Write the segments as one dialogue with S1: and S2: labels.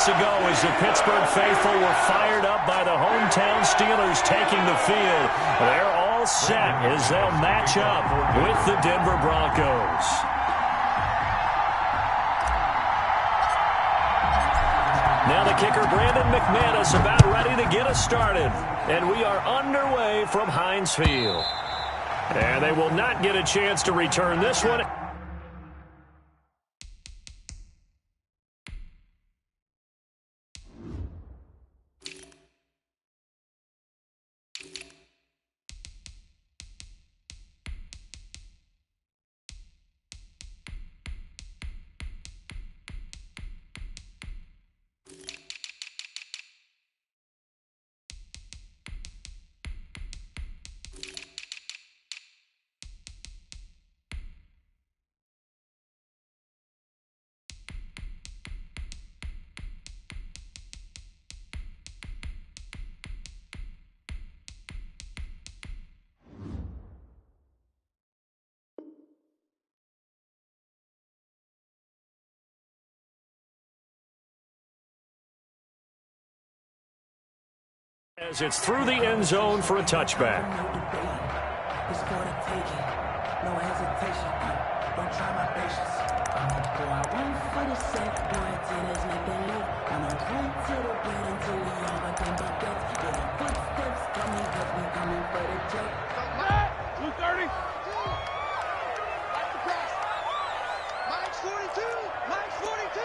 S1: Ago as the Pittsburgh faithful were fired up by the hometown Steelers taking the field. They're all set as they'll match up with the Denver Broncos. Now the kicker, Brandon McManus, about ready to get us started. And we are underway from Heinz Field. And they will not get a chance to return this one. As it's through the end zone for a touchback.
S2: It's for the taking. No hesitation. Don't try my patience. Go out one for the sake. Quarantiners make them live. I'm on point to the win until we overcome the depth. Yeah, the footsteps coming because we coming for the check.
S3: 230. Like the pass. Mike's 42. Mike's 42.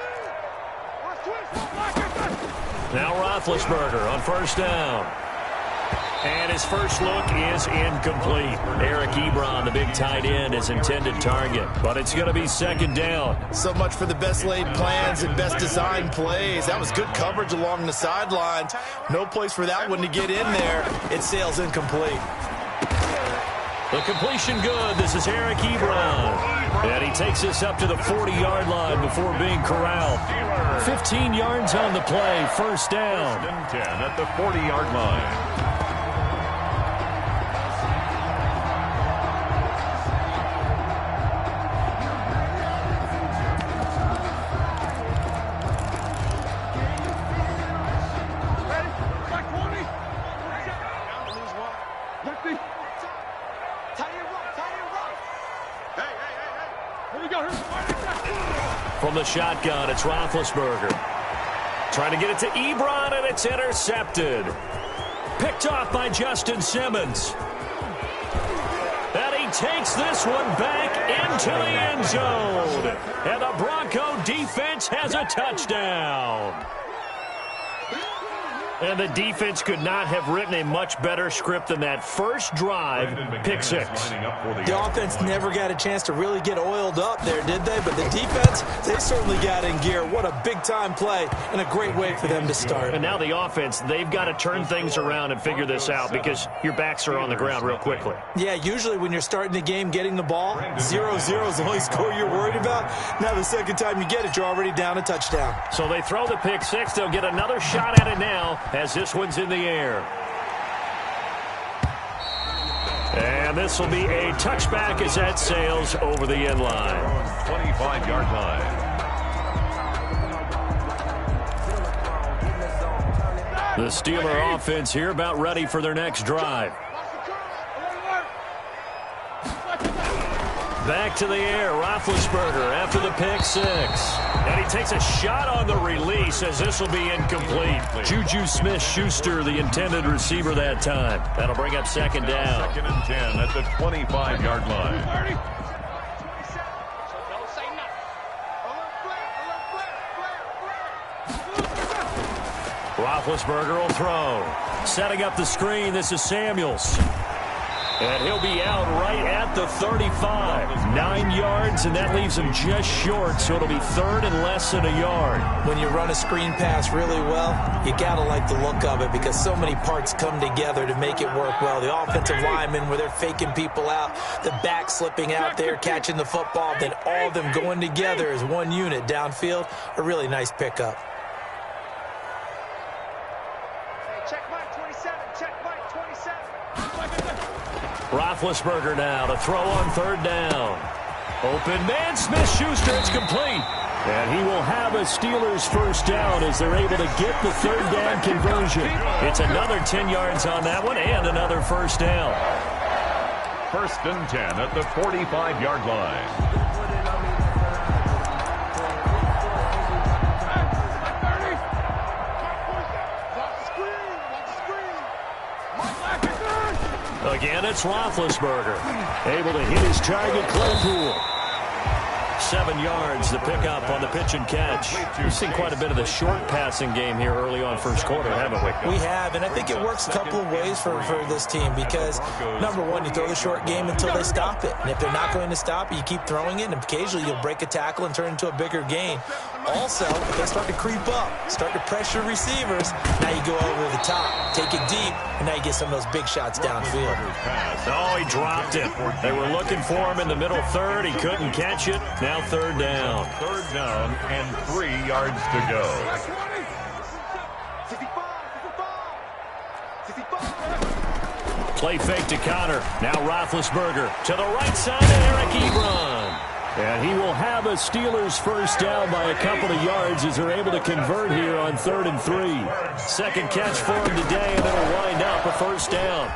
S3: Watch twist.
S1: Now Roethlisberger on first down. And his first look is incomplete. Eric Ebron, the big tight end, his intended target. But it's going to be second down.
S4: So much for the best laid plans and best designed plays. That was good coverage along the sidelines. No place for that one to get in there. It sails incomplete.
S1: The completion good. This is Eric Ebron. And he takes us up to the 40-yard line before being corralled. 15 yards on the play. First down.
S5: 10 at the 40-yard line.
S1: From the shotgun, it's Roethlisberger. Trying to get it to Ebron, and it's intercepted. Picked off by Justin Simmons. And he takes this one back into the end zone. And the Bronco defense has a touchdown. And the defense could not have written a much better script than that first drive, pick six.
S4: The offense never got a chance to really get oiled up there, did they? But the defense, they certainly got in gear. What a big-time play and a great way for them to start.
S1: And now the offense, they've got to turn things around and figure this out because your backs are on the ground real quickly.
S4: Yeah, usually when you're starting the game getting the ball, 0-0 is the only score you're worried about. Now the second time you get it, you're already down a touchdown.
S1: So they throw the pick six. They'll get another shot at it now as this one's in the air. And this will be a touchback as that sails over the end line.
S5: 25-yard line.
S1: The Steeler offense here about ready for their next drive. Back to the air, Roethlisberger after the pick six. And he takes a shot on the release as this will be incomplete. Juju Smith-Schuster, the intended receiver that time. That'll bring up second down.
S5: Second and 10 at the 25-yard line.
S1: Roethlisberger will throw. Setting up the screen, this is Samuels. And he'll be out right at the 35. 9 yards, and that leaves him just short, so it'll be third and less than a yard.
S4: When you run a screen pass really well, you got to like the look of it because so many parts come together to make it work well. The offensive linemen, where they're faking people out, the back slipping out there, catching the football, then all of them going together as one unit downfield. A really nice pickup.
S1: Roethlisberger now to throw on third down. Open man, Smith-Schuster, it's complete. And he will have a Steelers first down as they're able to get the third down conversion. It's another 10 yards on that one and another first down.
S5: First and 10 at the 45-yard line.
S1: Again, it's Roethlisberger. Able to hit his target, Claypool. 7 yards to pick up on the pitch and catch. We've seen quite a bit of the short passing game here early on first quarter, haven't we?
S4: We have, and I think it works a couple of ways for this team because, number one, you throw the short game until they stop it. And if they're not going to stop it, you keep throwing it, and occasionally you'll break a tackle and turn it into a bigger gain. Also, if they start to creep up, start to pressure receivers, now you go over the top, take it deep, and now you get some of those big shots downfield.
S1: Oh, he dropped it. They were looking for him in the middle third. He couldn't catch it. Now third down.
S5: Third down and 3 yards to go.
S1: Play fake to Connor. Now Roethlisberger to the right side of Eric Ebron. And he will have a Steelers first down by a couple of yards as they're able to convert here on 3rd and 3. Second catch for him today, and it'll wind up a first down.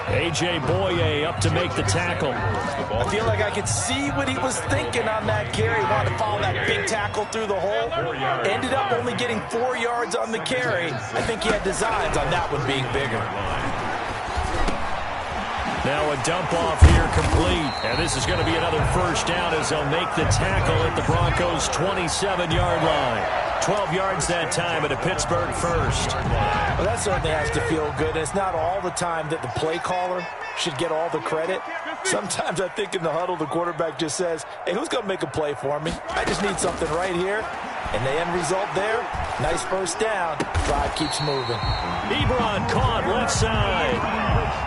S1: A.J. Boye up to make the tackle.
S4: I feel like I could see what he was thinking on that carry. Wanted to follow that big tackle through the hole. Ended up only getting 4 yards on the carry. I think he had designs on that one being bigger.
S1: Now a dump off here complete. And this is going to be another first down as they'll make the tackle at the Broncos' 27-yard line. 12 yards that time at a Pittsburgh first.
S4: Well, that certainly has to feel good. It's not all the time that the play caller should get all the credit. Sometimes I think in the huddle, the quarterback just says, hey, who's going to make a play for me? I just need something right here. And the end result there, nice first down. Drive keeps moving.
S1: Ebron caught left side.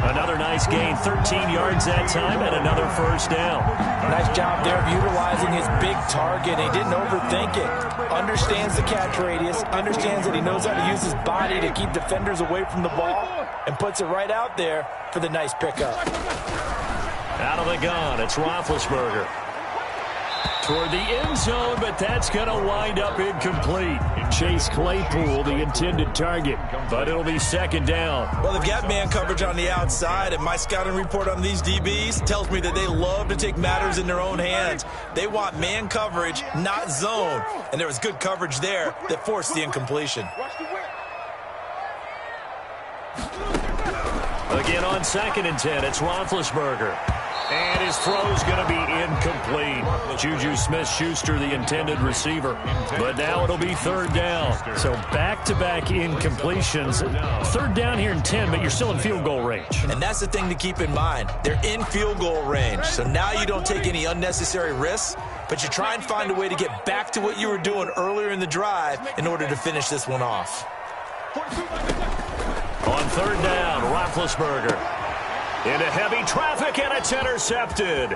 S1: Another nice gain, 13 yards that time, and another first down.
S4: Nice job there of utilizing his big target. He didn't overthink it. Understands the catch radius, understands that he knows how to use his body to keep defenders away from the ball, and puts it right out there for the nice pickup.
S1: Out of the gun, it's Roethlisberger. Toward the end zone, but that's going to wind up incomplete. Chase Claypool, the intended target, but it'll be second down.
S4: Well, they've got man coverage on the outside, and my scouting report on these DBs tells me that they love to take matters in their own hands. They want man coverage, not zone, and there was good coverage there that forced the incompletion.
S1: Again on 2nd and 10, it's Roethlisberger. And his throw's going to be incomplete. Juju Smith-Schuster, the intended receiver. But now it'll be third down. So back-to-back incompletions. Third down here in 10, but you're still in field goal range.
S4: And that's the thing to keep in mind. They're in field goal range. So now you don't take any unnecessary risks, but you try and find a way to get back to what you were doing earlier in the drive in order to finish this one off.
S1: On third down, Roethlisberger. Into heavy traffic, and it's intercepted.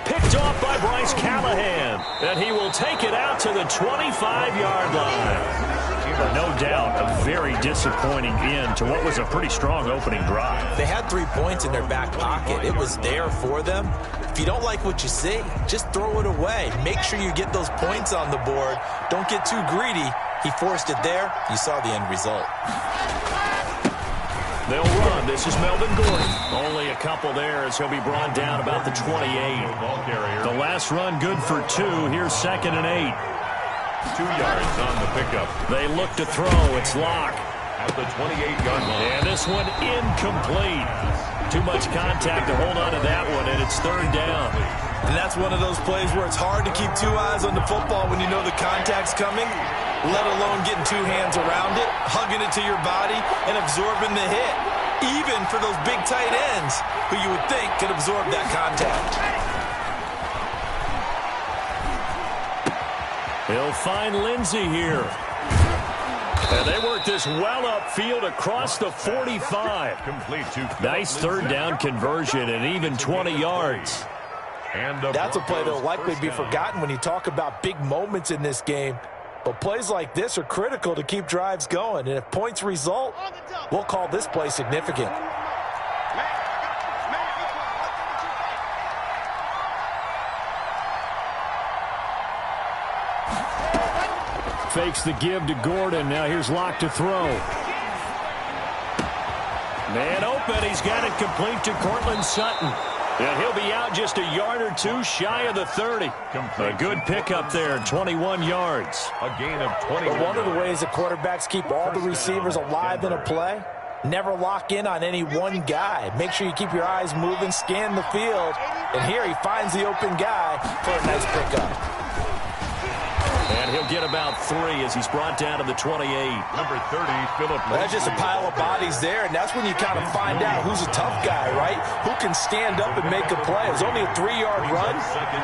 S1: Picked off by Bryce Callahan. And he will take it out to the 25-yard line. But no doubt, a very disappointing end to what was a pretty strong opening drive.
S4: They had 3 points in their back pocket. It was there for them. If you don't like what you see, just throw it away. Make sure you get those points on the board. Don't get too greedy. He forced it there. You saw the end result.
S1: They'll run. This is Melvin Gordon. Only a couple there as he'll be brought down about the 28. The last run good for 2. Here's 2nd and 8.
S5: 2 yards on the pickup.
S1: They look to throw. It's Locke.
S5: At the 28-yard line.
S1: And this one incomplete. Too much contact to hold on to that one, and it's third down.
S4: And that's one of those plays where it's hard to keep 2 eyes on the football when you know the contact's coming, let alone getting 2 hands around it, hugging it to your body, and absorbing the hit, even for those big tight ends who you would think could absorb that contact.
S1: He'll find Lindsey here. And they work this well upfield across the 45. Nice third down conversion and even 20 yards.
S4: That's a play that will likely be forgotten when you talk about big moments in this game. But plays like this are critical to keep drives going. And if points result, we'll call this play significant.
S1: fakes the give to Gordon. Now here's Locke to throw. Man open. He's got it complete to Cortland Sutton. And he'll be out just a yard or two shy of the 30. A good pickup there, 21 yards.
S5: A gain of 20.
S4: But one of the ways that quarterbacks keep all the receivers alive in a play, never lock in on any one guy. Make sure you keep your eyes moving, scan the field. And here he finds the open guy for a nice pickup.
S1: And he'll get about 3 as he's brought down to the 28.
S5: Number 30, Philip.
S4: That's just a pile of bodies there, and that's when you kind of find out who's a tough guy, right? Who can stand up and make a play. It was only a 3-yard run,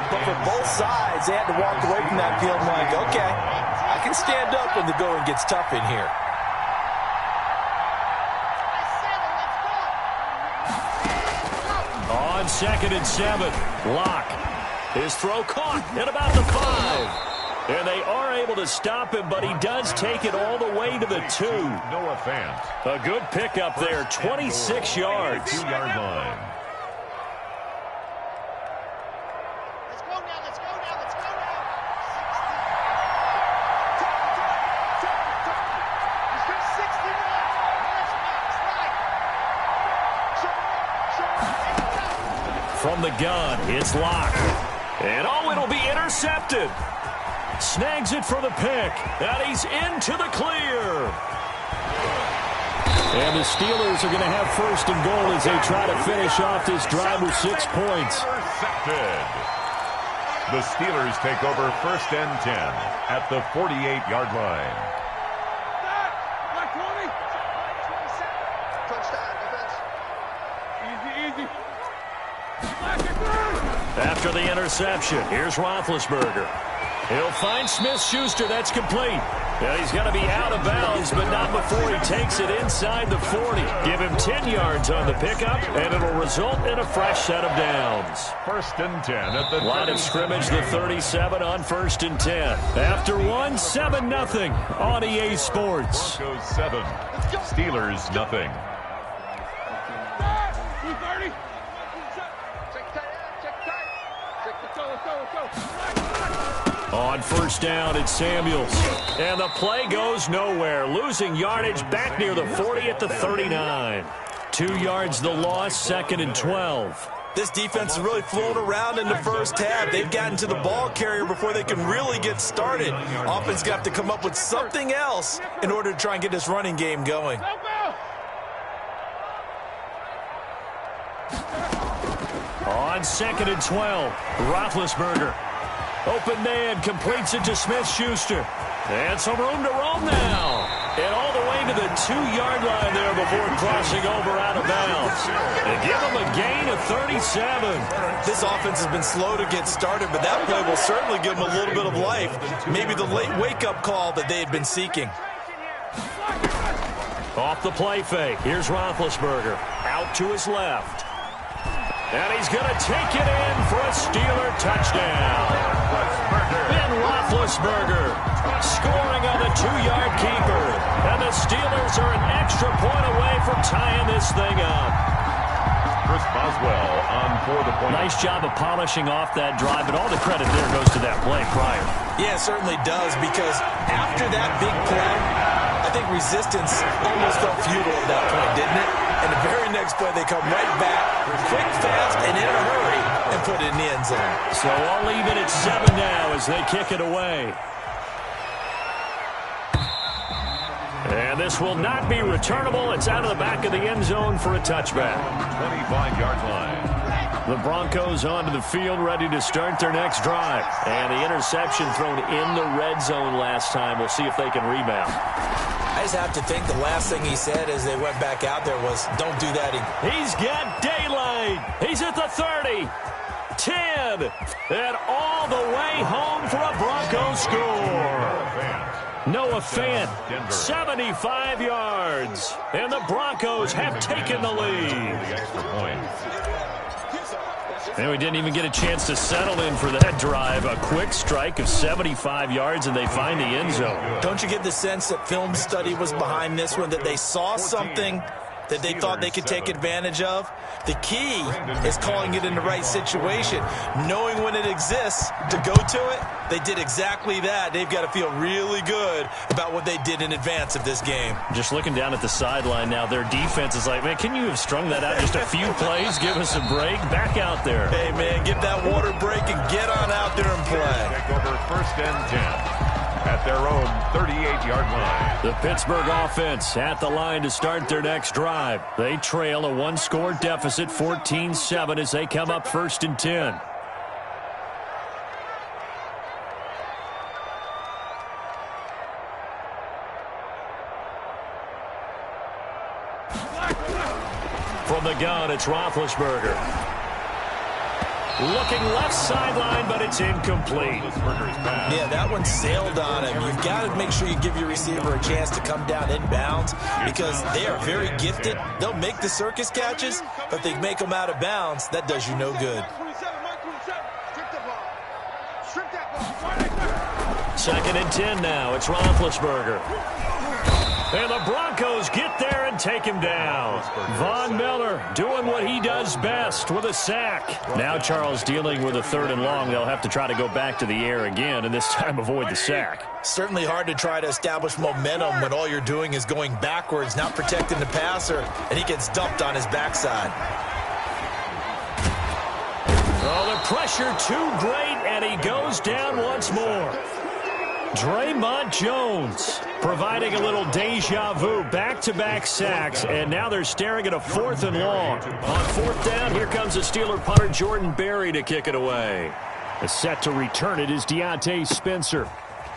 S4: but for both sides, they had to walk away from that field like, okay, I can stand up when the going gets tough in here.
S1: On 2nd and 7, Locke. His throw caught at about the 5. And they are able to stop him, but he does take it all the way to the 2.
S5: Noah Fant.
S1: A good pickup there, 26 yards.
S5: 2-yard line.
S3: Let's go now, let's go now, let's go now. 60.
S1: From the gun, it's Locke. And oh, it'll be intercepted. Snags it for the pick, and he's into the clear. And the Steelers are going to have 1st and goal as they try to finish off this drive with 6 points.
S5: Intercepted. The Steelers take over 1st and 10 at the 48-yard line.
S1: After the interception, here's Roethlisberger. He'll find Smith-Schuster. That's complete. And he's going to be out of bounds, but not before he takes it inside the 40. Give him 10 yards on the pickup, and it'll result in a fresh set of downs.
S5: 1st and 10 at the
S1: line of scrimmage, the 37 on 1st and 10. After 1, 7-0 on EA Sports.
S5: Broncos 7, Steelers nothing.
S1: On 1st down, it's Samuels. And the play goes nowhere. Losing yardage back near the 40 at the 39. 2 yards the loss, 2nd and 12.
S4: This defense is really flown around in the first half. They've gotten to the ball carrier before they can really get started. Offense got to come up with something else in order to try and get this running game going.
S1: On 2nd and 12, Roethlisberger. Open man, completes it to Smith-Schuster. And some room to roam now. And all the way to the 2-yard line there before crossing over out of bounds. They give him a gain of 37.
S4: This offense has been slow to get started, but that play will certainly give them a little bit of life. Maybe the late wake-up call that they had been seeking.
S1: Off the play fake. Here's Roethlisberger. Out to his left. And he's going to take it in for a Steeler touchdown. Ben Roethlisberger scoring on the 2-yard keeper. And the Steelers are an extra point away from tying this thing up.
S5: Chris Boswell on for the point.
S1: Nice job of polishing off that drive, but all the credit there goes to that play prior.
S4: Yeah, it certainly does, because after that big play, I think resistance almost felt futile at that point, didn't it? And the very next play, they come right back, quick, fast, and in a hurry, and put it in the end zone.
S1: So I'll leave it at 7 now as they kick it away. And this will not be returnable. It's out of the back of the end zone for a touchback.
S5: 25-yard line.
S1: The Broncos onto the field, ready to start their next drive. And the interception thrown in the red zone last time. We'll see if they can rebound.
S4: I just have to think the last thing he said as they went back out there was, don't do that again.
S1: He's got daylight. He's at the 30, 10, and all the way home for a Broncos score. Noah Fant, 75 yards, and the Broncos have taken the lead. And we didn't even get a chance to settle in for that drive. A quick strike of 75 yards, and they find the end zone.
S4: Don't you get the sense that film study was behind this one, that they saw something that they thought they could take advantage of? The key is calling it in the right situation, knowing when it exists to go to it. They did exactly that. They've got to feel really good about what they did in advance of this game.
S1: Just looking down at the sideline now, their defense is like, man, can you have strung that out just a few plays? Give us a break. Back out there.
S4: Hey, man, give that water break and get on out there and play.
S5: Take over 1st and 10 at their own 38-yard line.
S1: The Pittsburgh offense at the line to start their next drive. They trail a one-score deficit, 14-7, as they come up 1st and 10. From the gun, it's Roethlisberger. Looking left sideline, but it's incomplete.
S4: Yeah, that one sailed on him. You've got to make sure you give your receiver a chance to come down inbounds because they are very gifted. They'll make the circus catches, but if they make them out of bounds, that does you no good.
S1: 2nd and 10 now. It's Roethlisberger. And the Broncos get there and take him down. Von Miller doing what he does best with a sack. Now Charles dealing with a 3rd and long. They'll have to try to go back to the air again and this time avoid the sack.
S4: Certainly hard to try to establish momentum when all you're doing is going backwards, not protecting the passer, and he gets dumped on his backside.
S1: Oh, the pressure too great, and he goes down once more. Draymond Jones providing a little deja vu, back-to-back sacks, and now they're staring at a 4th and long. On 4th down, here comes the Steeler punter Jordan Berry to kick it away. The set to return it is Deontay Spencer,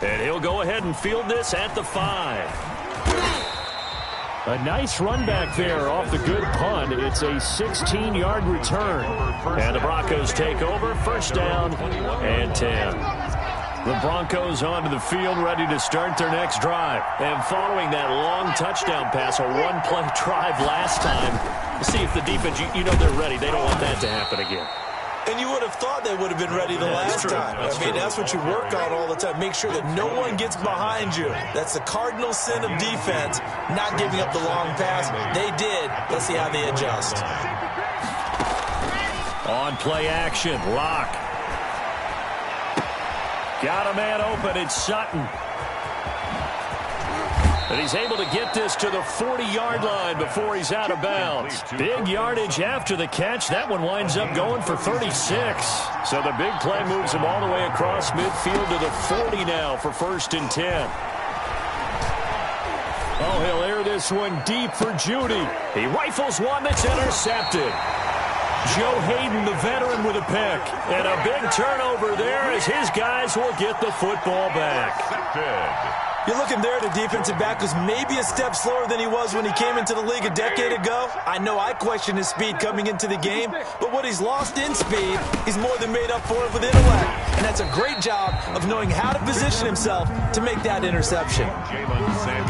S1: and he'll go ahead and field this at the 5. A nice run back there off the good punt. It's a 16-yard return, and the Broncos take over, 1st down and 10. The Broncos onto the field, ready to start their next drive. And following that long touchdown pass, a one-play drive last time, we'll see if the defense, you know they're ready. They don't want that to happen again.
S4: And you would have thought they would have been ready the last time. That's what you work on all the time. Make sure that no one gets behind you. That's the cardinal sin of defense, not giving up the long pass. They did. Let's see how they adjust.
S1: On play action, Locke. Got a man open, it's Sutton. And he's able to get this to the 40-yard line before he's out of bounds. Big yardage after the catch. That one winds up going for 36. So the big play moves him all the way across midfield to the 40 now for 1st and 10. Oh, he'll air this one deep for Judy. He rifles one that's intercepted. Joe Hayden, the veteran, with a pick. And a big turnover there as his guys will get the football back.
S4: You're looking there, the defensive back was maybe a step slower than he was when he came into the league a decade ago. I know I questioned his speed coming into the game, but what he's lost in speed, he's more than made up for it with intellect. And that's a great job of knowing how to position himself to make that interception.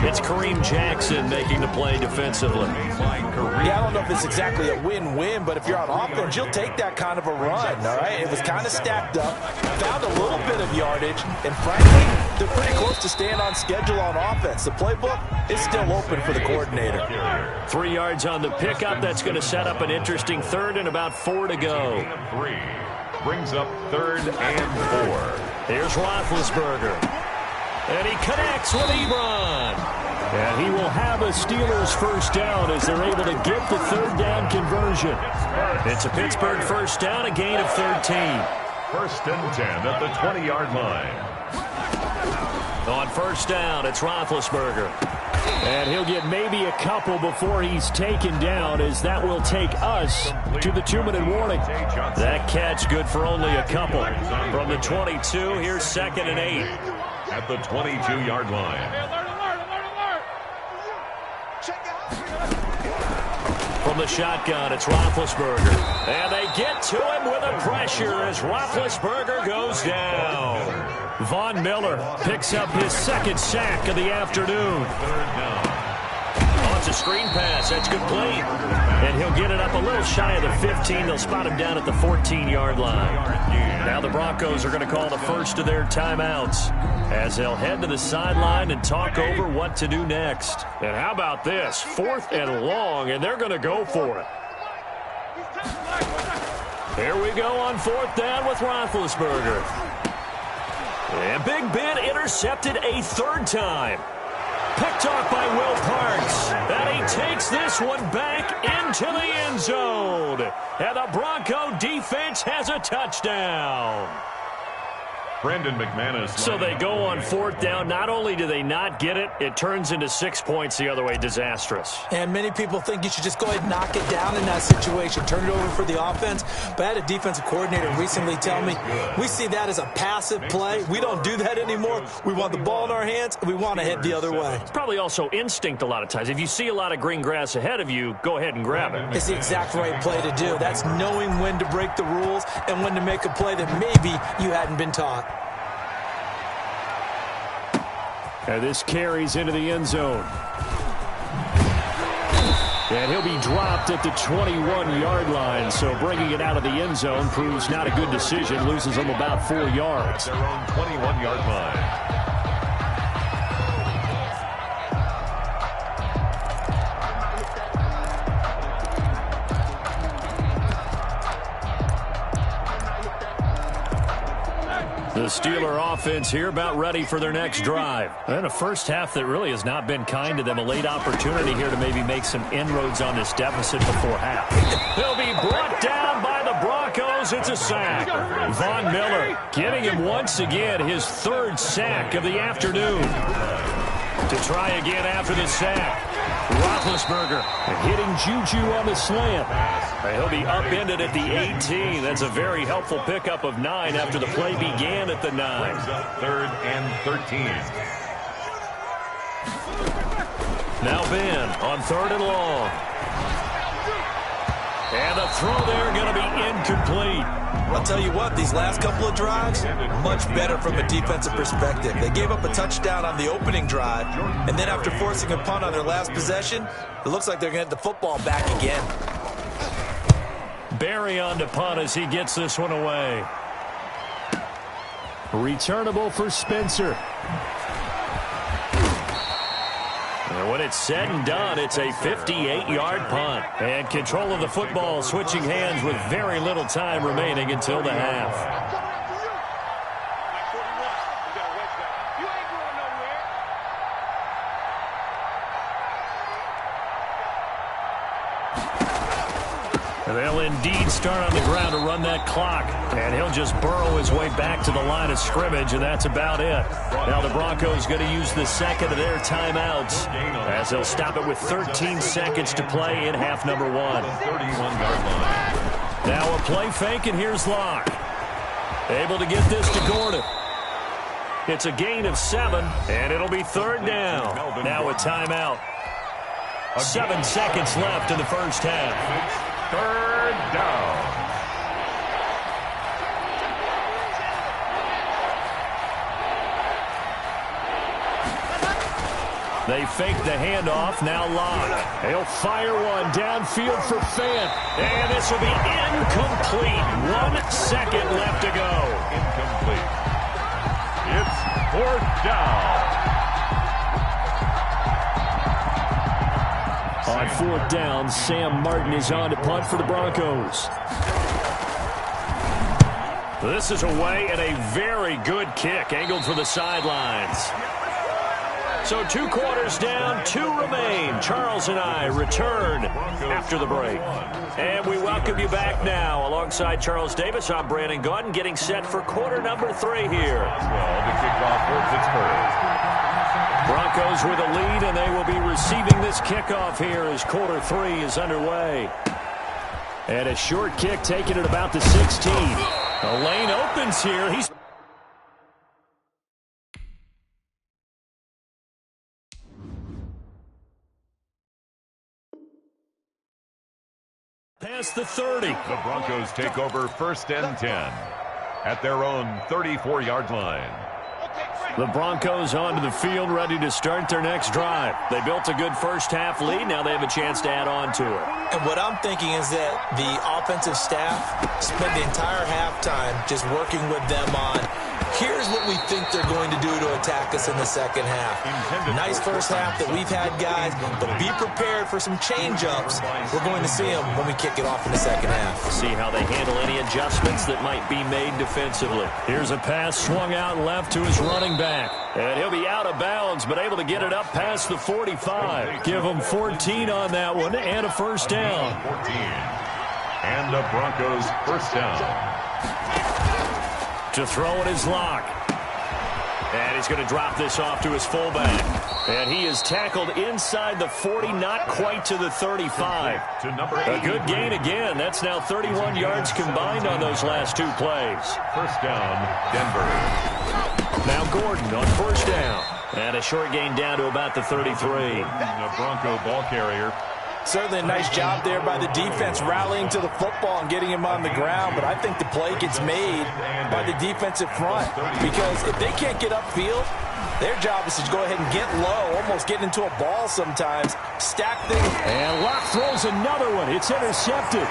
S1: It's Kareem Jackson making the play defensively.
S4: Yeah, I don't know if it's exactly a win-win, but if you're on offense, you'll take that kind of a run, all right? It was kind of stacked up, found a little bit of yardage, and frankly, they're pretty close to staying on schedule on offense. The playbook is still open for the coordinator.
S1: 3 yards on the pickup. That's going to set up an interesting 3rd and about 4 to go.
S5: 3 brings up 3rd and 4.
S1: Here's Roethlisberger. And he connects with Ebron. And he will have a Steelers 1st down as they're able to get the 3rd down conversion. It's a Pittsburgh 1st down, a gain of 13.
S5: 1st and 10 at the 20-yard line.
S1: On 1st down, it's Roethlisberger. And he'll get maybe a couple before he's taken down, as that will take us to the 2-minute warning. That catch good for only a couple. From the 22, here's 2nd and 8.
S5: At the 22-yard line.
S1: From the shotgun, it's Roethlisberger. And they get to him with a pressure as Roethlisberger goes down. Von Miller picks up his 2nd sack of the afternoon.
S5: 3rd down.
S1: On It's a screen pass. That's complete. And he'll get it up a little shy of the 15. They'll spot him down at the 14-yard line. Now the Broncos are going to call the first of their timeouts as they'll head to the sideline and talk over what to do next. And how about this? 4th and long, and they're going to go for it. Here we go on 4th down with Roethlisberger. And Big Ben intercepted a 3rd time. Picked off by Will Parks. And he takes this one back into the end zone. And the Bronco defense has a touchdown.
S5: Brandon McManus.
S1: So they go on 4th down. Not only do they not get it, it turns into 6 points the other way. Disastrous.
S4: And many people think you should just go ahead and knock it down in that situation. Turn it over for the offense. But I had a defensive coordinator recently tell me, we see that as a passive play. We don't do that anymore. We want the ball in our hands, and we want to head the other way.
S1: It's probably also instinct a lot of times. If you see a lot of green grass ahead of you, go ahead and grab it.
S4: It's the exact right play to do. That's knowing when to break the rules and when to make a play that maybe you hadn't been taught.
S1: And this carries into the end zone. And he'll be dropped at the 21-yard line. So bringing it out of the end zone proves not a good decision. Loses him about 4 yards.
S5: Their own 21-yard line.
S1: The Steeler offense here about ready for their next drive. And a first half that really has not been kind to them. A late opportunity here to maybe make some inroads on this deficit before half. They'll be brought down by the Broncos. It's a sack. Von Miller getting him once again his 3rd sack of the afternoon. To try again after the sack. Roethlisberger hitting Juju on the slant. He'll be upended at the 18. That's a very helpful pickup of 9 after the play began at the 9.
S5: 3rd and 13.
S1: Now Ben on 3rd and long. And the throw there going to be incomplete.
S4: I'll tell you what, these last couple of drives, much better from a defensive perspective. They gave up a touchdown on the opening drive, and then after forcing a punt on their last possession, it looks like they're going to get the football back again.
S1: Barry on to punt as he gets this one away. Returnable for Spencer. And when it's said and done, it's a 58-yard punt. And control of the football switching hands with very little time remaining until the half. They'll indeed start on the ground to run that clock. And he'll just burrow his way back to the line of scrimmage, and that's about it. Now the Broncos going to use the second of their timeouts as they'll stop it with 13 seconds to play in half number 1.
S5: 31-yard line.
S1: Now a play fake, and here's Locke. Able to get this to Gordon. It's a gain of 7, and it'll be 3rd down. Now a timeout. 7 seconds left in the first half.
S5: 3rd down.
S1: They fake the handoff. Now Locke. He'll fire one downfield for Fant. And this will be incomplete. 1 second left to go.
S5: Incomplete. It's 4th down.
S1: On 4th down, Sam Martin is on to punt for the Broncos. This is away and a very good kick, angled for the sidelines. So 2 quarters down, 2 remain. Charles and I return after the break. And we welcome you back now. Alongside Charles Davis, I'm Brandon Gaudin, getting set for quarter number 3 here.
S5: Well, the kickoff for Pittsburgh.
S1: Broncos with a lead, and they will be receiving this kickoff here as quarter 3 is underway. And a short kick taken at about the 16. The lane opens here. He's past the 30.
S5: The Broncos take over 1st and 10 at their own 34-yard line.
S1: The Broncos onto the field, ready to start their next drive. They built a good first-half lead. Now they have a chance to add on to it.
S4: And what I'm thinking is that the offensive staff spent the entire halftime just working with them on, here's what we think they're going to do to attack us in the second half. Nice first half that we've had, guys, but be prepared for some change-ups. We're going to see them when we kick it off in the second half.
S1: See how they handle any adjustments that might be made defensively. Here's a pass swung out left to his running back. And he'll be out of bounds, but able to get it up past the 45. Give him 14 on that one and a first down.
S5: 14. And the Broncos first down.
S1: To throw in his lock. And he's going to drop this off to his fullback. And he is tackled inside the 40, not quite to the 35. A good gain again. That's now 31 yards combined on those last two plays.
S5: First down, Denver.
S1: Now Gordon on first down. And a short gain down to about the 33.
S5: The Bronco ball carrier.
S4: Certainly a nice job there by the defense rallying to the football and getting him on the ground, but I think the play gets made by the defensive front because if they can't get upfield, their job is to go ahead and get low, almost get into a ball sometimes, stack things.
S1: And Locke throws another one. It's intercepted.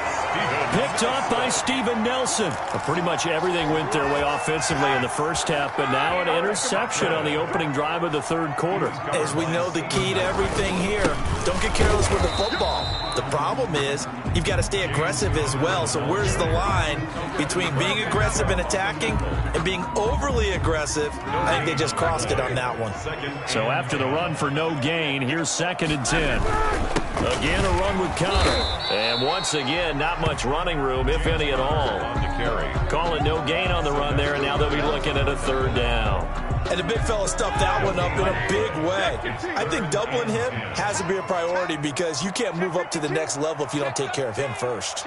S1: Picked off by Steven Nelson. Pretty much everything went their way offensively in the first half, but now an interception on the opening drive of the third quarter.
S4: As we know, the key to everything here, don't get careless with the football. The problem is you've got to stay aggressive as well. So where's the line between being aggressive and attacking and being overly aggressive? I think they just crossed it on that one.
S1: So after the run for no gain, here's 2nd and 10. Again, a run with Connor. And once again, not much running room, if any at all. Call it no gain on the run there, and now they'll be looking at a third down.
S4: And the big fella stuffed that one up in a big way. I think doubling him has to be a priority because you can't move up to the next level if you don't take care of him first.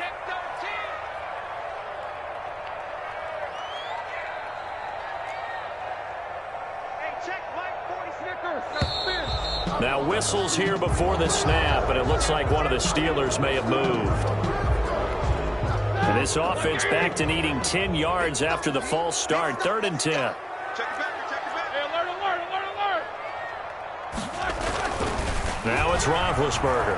S1: Now whistles here before the snap, and it looks like one of the Steelers may have moved. And this offense back to needing 10 yards after the false start. 3rd and 10. Now it's Roethlisberger.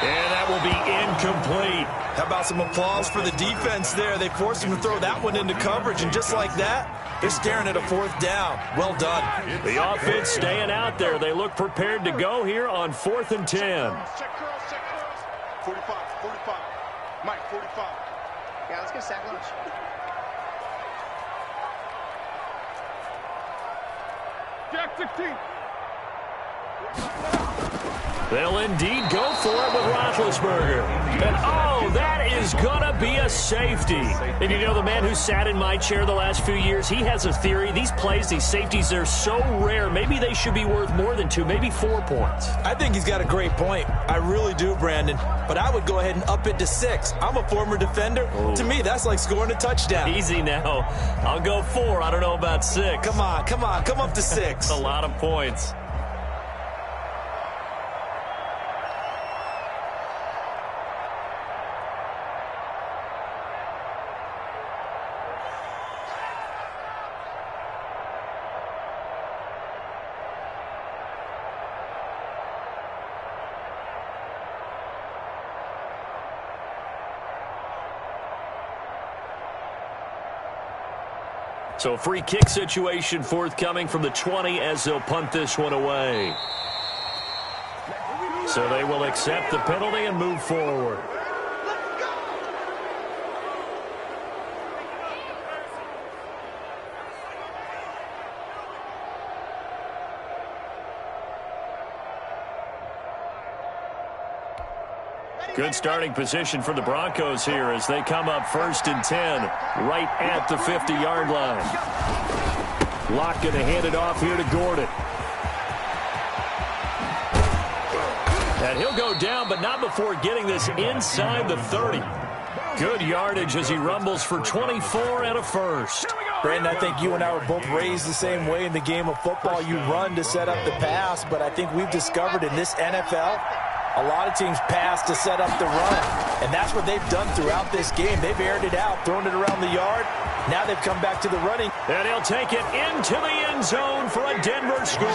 S1: And that will be incomplete.
S4: How about some applause for the defense there? They forced him to throw that one into coverage, and just like that, they're staring at a 4th down. Well done.
S1: The offense staying out there. They look prepared to go here on 4th and 10.
S3: Check curls, check curls. 45, 45. Mike, 45. Yeah, let's get a sack lunch.
S6: Jack 16.
S1: They'll indeed go for it with Roethlisberger. And, oh, that is going to be a safety. And you know, the man who sat in my chair the last few years, he has a theory. These plays, these safeties, they're so rare. Maybe they should be worth more than 2, maybe 4 points.
S4: I think he's got a great point. I really do, Brandon. But I would go ahead and up it to 6. I'm a former defender. To me, that's like scoring a touchdown.
S1: Easy now. I'll go 4. I don't know about 6.
S4: Come on. Come up to 6.
S1: A lot of points. So a free kick situation forthcoming from the 20 as they'll punt this one away. So they will accept the penalty and move forward. Good starting position for the Broncos here as they come up 1st and 10 right at the 50-yard line. Locke going to hand it off here to Gordon. And he'll go down, but not before getting this inside the 30. Good yardage as he rumbles for 24 and a first.
S4: Brandon, I think you and I were both raised the same way in the game of football. You run to set up the pass, but I think we've discovered in this NFL, A lot of teams pass to set up the run, and that's what they've done throughout this game. They've aired it out, thrown it around the yard. Now they've come back to the running.
S1: And he'll take it into the end zone for a Denver score.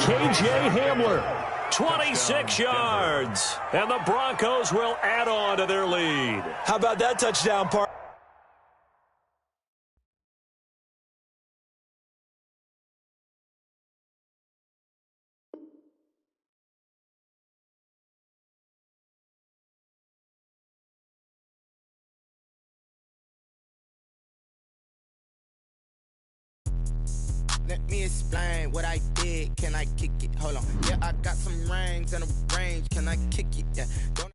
S1: K.J. Hamler, 26 yards. And the Broncos will add on to their lead.
S4: How about that touchdown, partner?
S7: Let me explain what I did. Can I kick it? Hold on. Yeah, I got some rings and a range. Can I kick it? Yeah. Don't